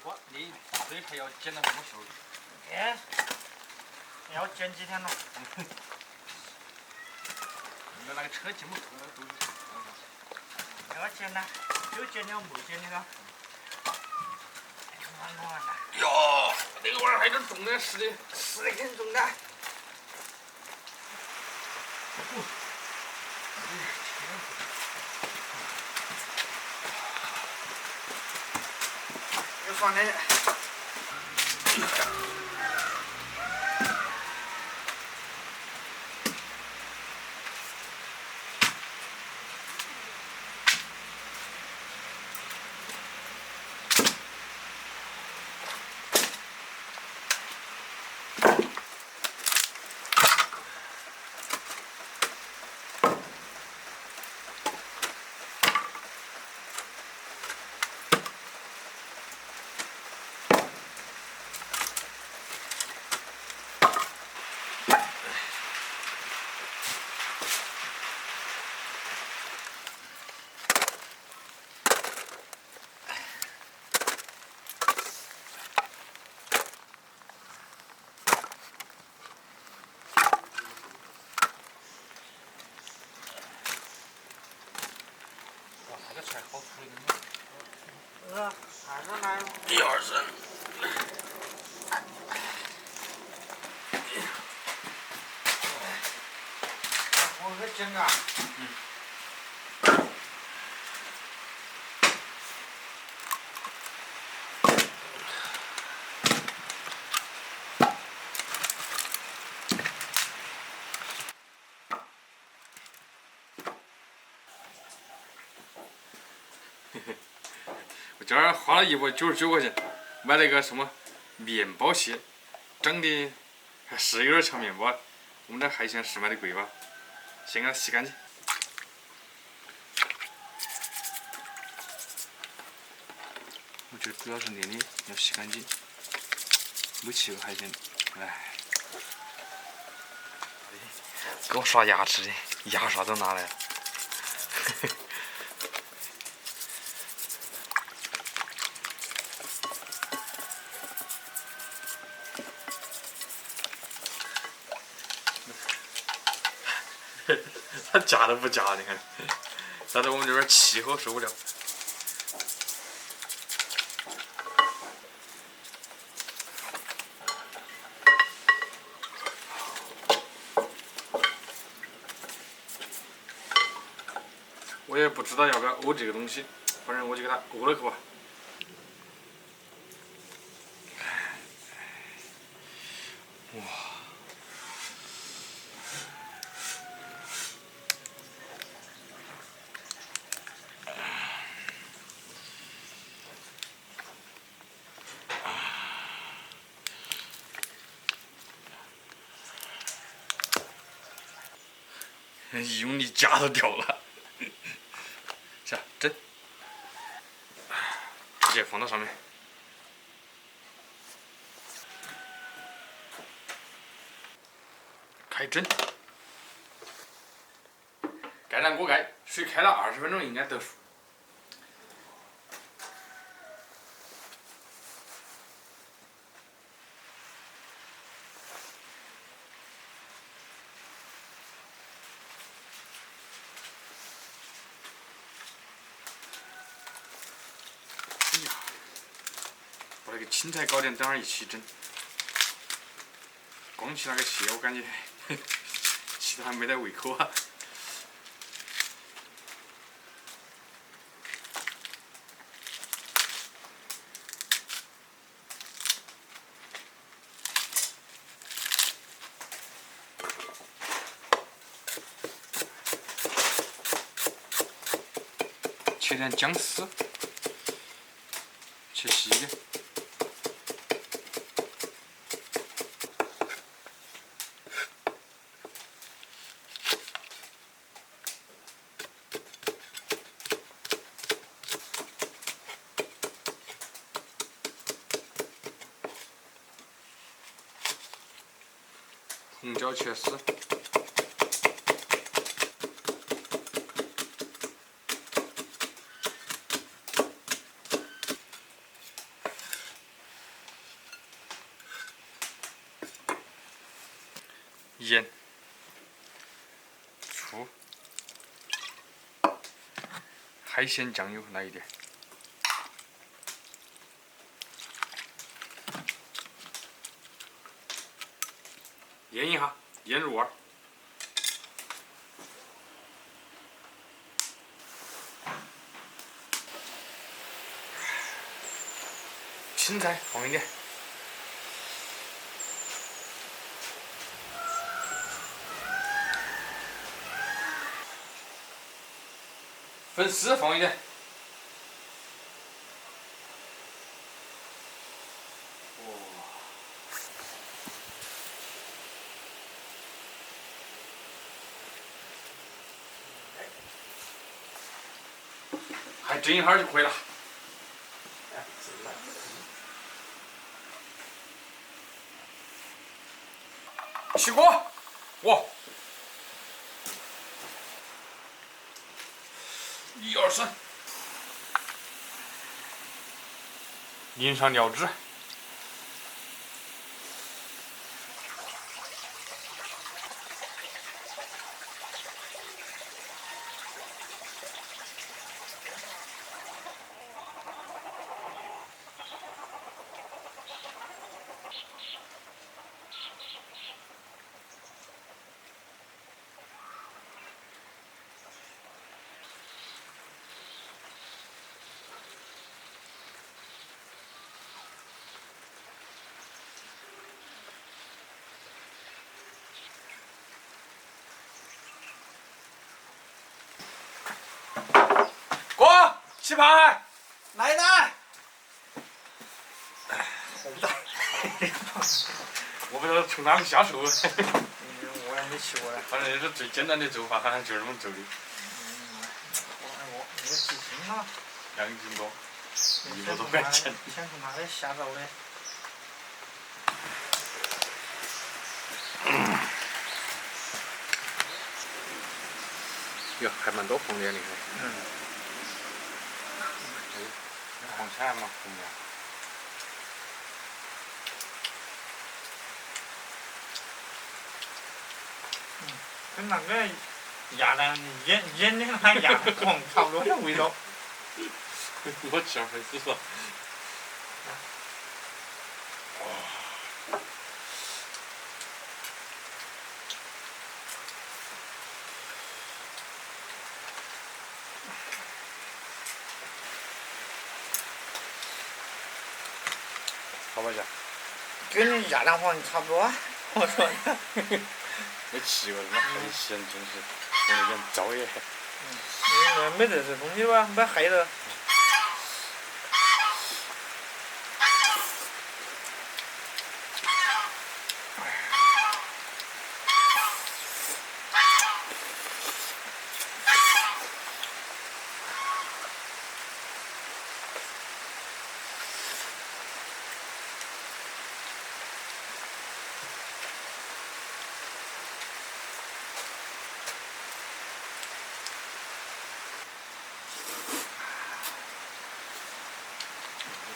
哇，你这还要剪到什么时候？哎，要剪几天了？那个车进不去了都。要剪呢，有剪了没剪的了？哟，那个玩意儿还有点重的，是的。是的，很重的。有爽的。那个菜好粗的。还是来。1、2、3。我给剪个。我今儿花了199块钱，买了一个什么面包屑，长得还是有点像面包。我们这海鲜是卖的贵吧？先给它洗干净。我觉得主要是那里要洗干净，没洗过海鲜，哎。给我刷牙齿的，牙刷都拿来了。他夹都不夹，你看，但是我们这边气候受不了。我也不知道要不要沤这个东西，反正我就给它沤了去吧。哇！一用力夹都掉了。下蒸，直接放到上面。开蒸，盖上锅盖，水开了20分钟应该得熟。哎呀，把那个青菜搞点，等会儿一起蒸。光起那个蟹，我感觉吃的还没得胃口啊。切点姜丝，切细点。红椒切丝。盐、醋、海鲜酱油来一点，腌一下，腌入味儿。青菜放一点，粉丝放一点，还蒸一会儿就可以了。起锅，哇！1、2、3，淋上料汁，锅起盘，来来，好大，我不知道从哪里下手。我也没吃过嘞。反正也是最简单的做法，好像就这么做的。我这个几斤了2斤多，100多你块钱。想从哪里下手的？哟，还蛮多红的，你看。嗯。红菜嘛，红的。跟那个鸭蛋腌的那鸭蛋黄差不多的味道。我吃会是说。好吧，家。跟你鸭蛋黄差不多啊，我说的。没吃过那海鲜，真是我有点招也。没得这东西吧，没害的。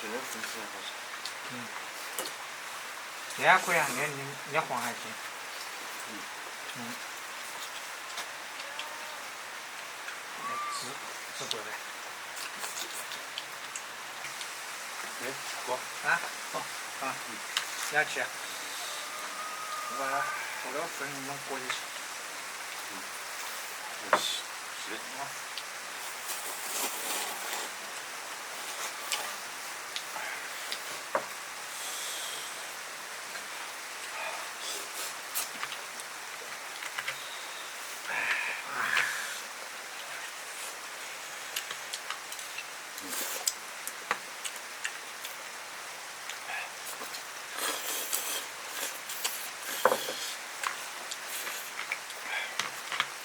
这个粉丝好吃。这样可以啊，那黄还行。是过来。哎，锅。啊，好，啊，你要吃？我把它和这个粉弄过进去。是。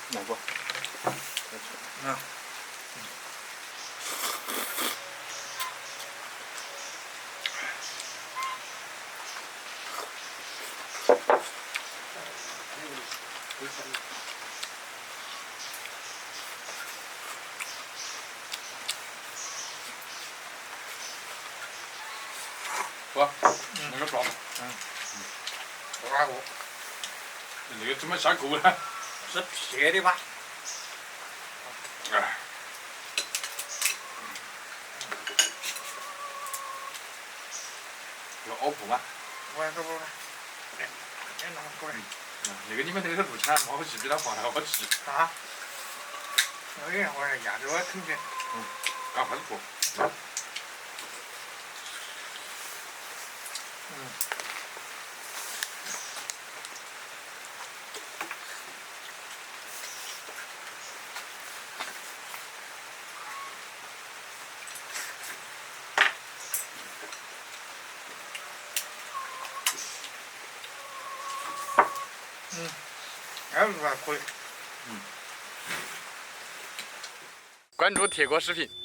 哪个？啊。哥，那个抓子。抓过。那个怎么下锅呢？是撇的吧？哎，要熬铺吗？不，哎，那么过来那个你们那个路钱蛮好记，比他放还好记。啊？哎，我说亚洲肯定。赶快铺。还是可以。关注铁锅视频。